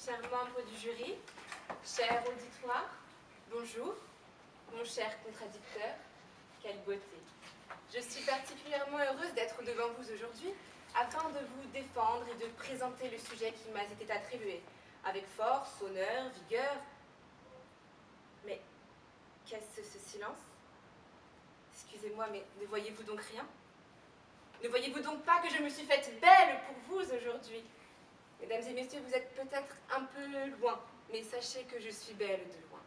chers membres du jury, cher auditoire, bonjour, mon cher contradicteur, quelle beauté. Je suis particulièrement heureuse d'être devant vous aujourd'hui afin de vous défendre et de présenter le sujet qui m'a été attribué, avec force, honneur, vigueur. Mais qu'est-ce ce silence? Excusez-moi, mais ne voyez-vous donc rien? Ne voyez-vous donc pas que je me suis faite belle pour vous aujourd'hui? Mesdames et messieurs, vous êtes peut-être un peu loin, mais sachez que je suis belle de loin.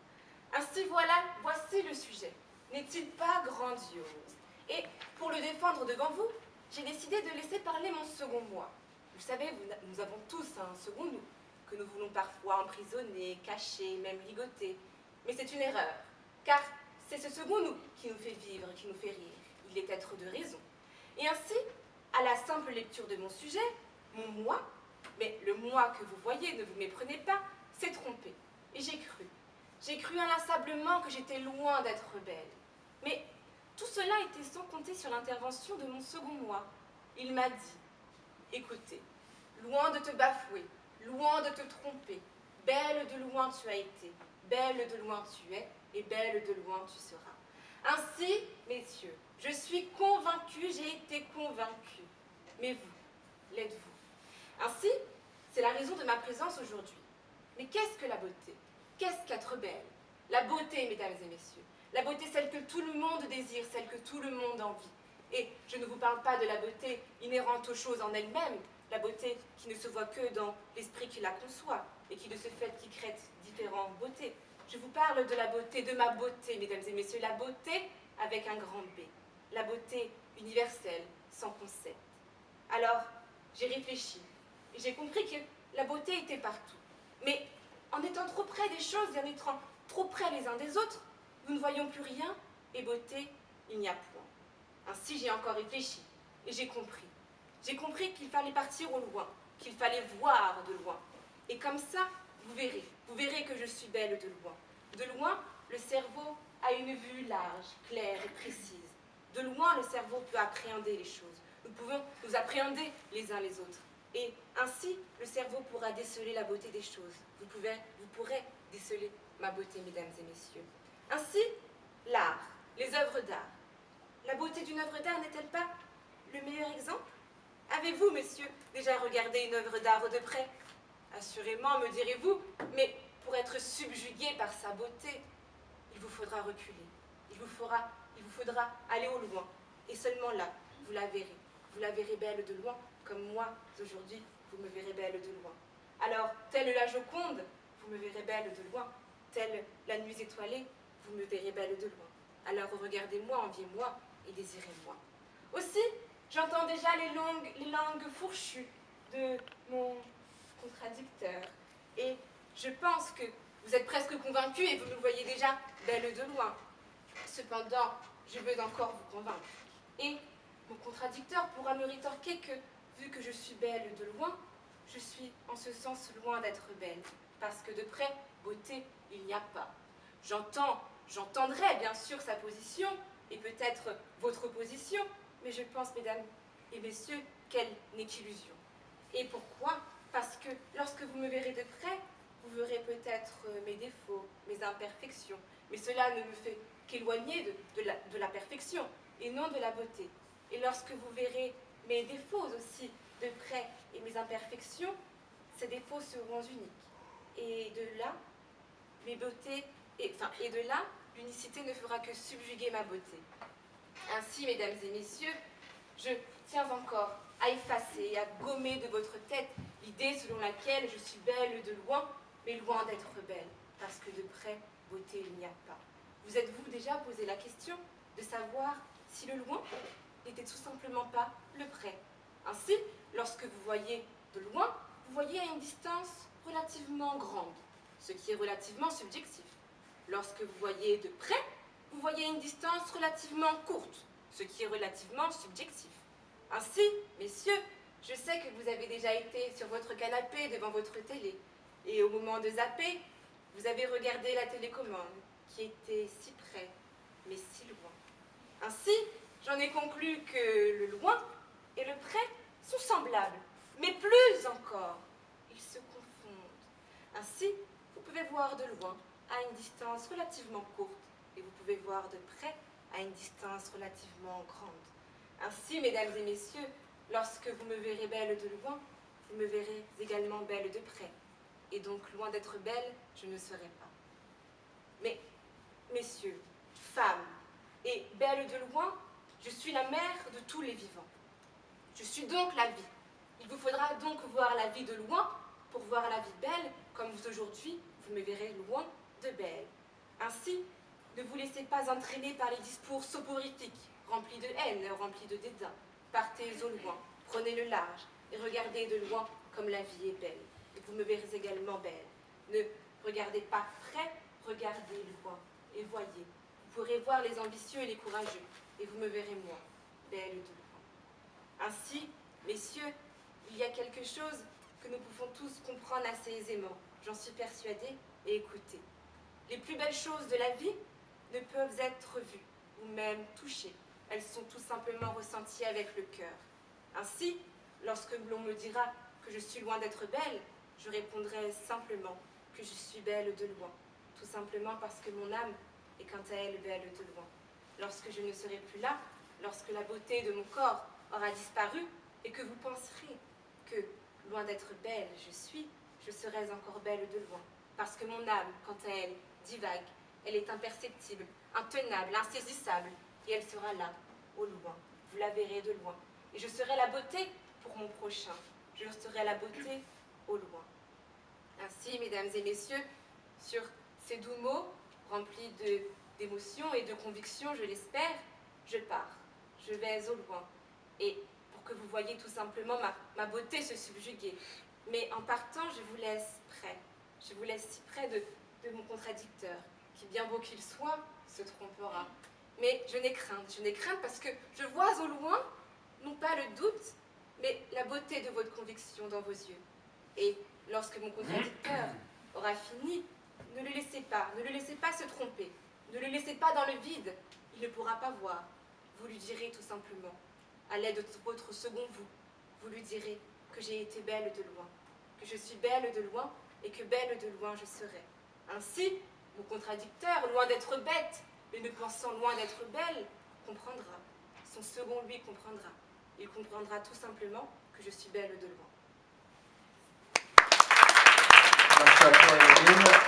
Ainsi voilà, voici le sujet. N'est-il pas grandiose? Et pour le défendre devant vous, j'ai décidé de laisser parler mon second moi. Vous savez, nous avons tous un second nous, que nous voulons parfois emprisonner, cacher, même ligoter. Mais c'est une erreur, car c'est ce second nous qui nous fait vivre, qui nous fait rire. Il est être de raison. Et ainsi, à la simple lecture de mon sujet, mon moi, mais le moi que vous voyez, ne vous méprenez pas, s'est trompé. Et j'ai cru. J'ai cru inlassablement que j'étais loin d'être belle. Mais tout cela était sans compter sur l'intervention de mon second moi. Il m'a dit, écoutez, loin de te bafouer, loin de te tromper, belle de loin tu as été, belle de loin tu es, et belle de loin tu seras. Ainsi, messieurs, je suis convaincue, j'ai été convaincue. Mais vous, l'êtes-vous? Ainsi, c'est la raison de ma présence aujourd'hui. Mais qu'est-ce que la beauté? Qu'est-ce qu'être belle? La beauté, mesdames et messieurs, la beauté celle que tout le monde désire, celle que tout le monde envie. Et je ne vous parle pas de la beauté inhérente aux choses en elles-mêmes, la beauté qui ne se voit que dans l'esprit qui la conçoit, et qui de ce fait qui crée différentes beautés. Je vous parle de la beauté, de ma beauté, mesdames et messieurs, la beauté avec un grand B, la beauté universelle, sans concept. Alors, j'ai réfléchi, et j'ai compris que la beauté était partout. Mais en étant trop près des choses et en étant trop près les uns des autres, nous ne voyons plus rien, et beauté, il n'y a point. Ainsi, j'ai encore réfléchi, et j'ai compris. J'ai compris qu'il fallait partir au loin, qu'il fallait voir de loin. Et comme ça, vous verrez que je suis belle de loin. De loin, le cerveau a une vue large, claire et précise. De loin, le cerveau peut appréhender les choses. Nous pouvons nous appréhender les uns les autres. Et ainsi, le cerveau pourra déceler la beauté des choses. Vous pourrez déceler ma beauté, mesdames et messieurs. Ainsi, l'art, les œuvres d'art. La beauté d'une œuvre d'art n'est-elle pas le meilleur exemple? Avez-vous, messieurs, déjà regardé une œuvre d'art de près? Assurément, me direz-vous, mais pour être subjugué par sa beauté, il vous faudra reculer. Il vous faudra aller au loin. Et seulement là, vous la verrez. Vous la verrez belle de loin, comme moi, aujourd'hui, vous me verrez belle de loin. Alors, telle la Joconde, vous me verrez belle de loin. Telle la nuit étoilée, vous me verrez belle de loin. Alors regardez-moi, enviez-moi et désirez-moi. Aussi, j'entends déjà les langues fourchues de mon contradicteur. Et je pense que vous êtes presque convaincus et vous me voyez déjà belle de loin. Cependant, je veux encore vous convaincre. Et mon contradicteur pourra me rétorquer que, vu que je suis belle de loin, je suis en ce sens loin d'être belle, parce que de près, beauté, il n'y a pas. J'entendrai bien sûr sa position, et peut-être votre position, mais je pense, mesdames et messieurs, qu'elle n'est qu'illusion. Et pourquoi? Parce que lorsque vous me verrez de près, vous verrez peut-être mes défauts, mes imperfections, mais cela ne me fait qu'éloigner de la perfection, et non de la beauté. Et lorsque vous verrez mes défauts aussi de près et mes imperfections, ces défauts seront uniques. Et de là, mes beautés, et de là, l'unicité ne fera que subjuguer ma beauté. Ainsi, mesdames et messieurs, je tiens encore à effacer et à gommer de votre tête l'idée selon laquelle je suis belle de loin, mais loin d'être belle, parce que de près, beauté il n'y a pas. Vous êtes-vous déjà posé la question de savoir si le loin n'était tout simplement pas le près? Ainsi, lorsque vous voyez de loin, vous voyez à une distance relativement grande, ce qui est relativement subjectif. Lorsque vous voyez de près, vous voyez à une distance relativement courte, ce qui est relativement subjectif. Ainsi, messieurs, je sais que vous avez déjà été sur votre canapé devant votre télé, et au moment de zapper, vous avez regardé la télécommande, qui était si près, mais si loin. Ainsi, j'en ai conclu que le loin et le près sont semblables, mais plus encore, ils se confondent. Ainsi, vous pouvez voir de loin, à une distance relativement courte, et vous pouvez voir de près, à une distance relativement grande. Ainsi, mesdames et messieurs, lorsque vous me verrez belle de loin, vous me verrez également belle de près. Et donc, loin d'être belle, je ne serai pas. Mais, messieurs, femmes, et belle de loin, je suis la mère de tous les vivants. Je suis donc la vie. Il vous faudra donc voir la vie de loin pour voir la vie belle, comme vous aujourd'hui, vous me verrez loin de belle. Ainsi, ne vous laissez pas entraîner par les discours soporifiques, remplis de haine, remplis de dédain. Partez au loin, prenez le large, et regardez de loin comme la vie est belle. Et vous me verrez également belle. Ne regardez pas près, regardez loin, et voyez. Vous pourrez voir les ambitieux et les courageux, et vous me verrez moi, belle de loin. Ainsi, messieurs, il y a quelque chose que nous pouvons tous comprendre assez aisément, j'en suis persuadée, et écoutez. Les plus belles choses de la vie ne peuvent être vues, ou même touchées. Elles sont tout simplement ressenties avec le cœur. Ainsi, lorsque l'on me dira que je suis loin d'être belle, je répondrai simplement que je suis belle de loin, tout simplement parce que mon âme est quant à elle belle de loin. Lorsque je ne serai plus là, lorsque la beauté de mon corps aura disparu, et que vous penserez que, loin d'être belle, je serai encore belle de loin, parce que mon âme, quant à elle, divague, elle est imperceptible, intenable, insaisissable, et elle sera là, au loin, vous la verrez de loin, et je serai la beauté pour mon prochain, je serai la beauté au loin. Ainsi, mesdames et messieurs, sur ces doux mots, remplis d'émotion et de conviction, je l'espère, je pars, je vais au loin, et pour que vous voyiez tout simplement ma beauté se subjuguer. Mais en partant, je vous laisse près. Je vous laisse si près de mon contradicteur, qui bien beau qu'il soit, se trompera. Mais je n'ai crainte parce que je vois au loin, non pas le doute, mais la beauté de votre conviction dans vos yeux. Et lorsque mon contradicteur aura fini, ne le laissez pas se tromper, ne le laissez pas dans le vide, il ne pourra pas voir. Vous lui direz tout simplement, à l'aide de votre second vous, vous lui direz que j'ai été belle de loin, que je suis belle de loin et que belle de loin je serai. Ainsi, mon contradicteur, loin d'être bête, mais ne pensant loin d'être belle, comprendra. Son second lui comprendra. Il comprendra tout simplement que je suis belle de loin. Merci à toi, Emeline.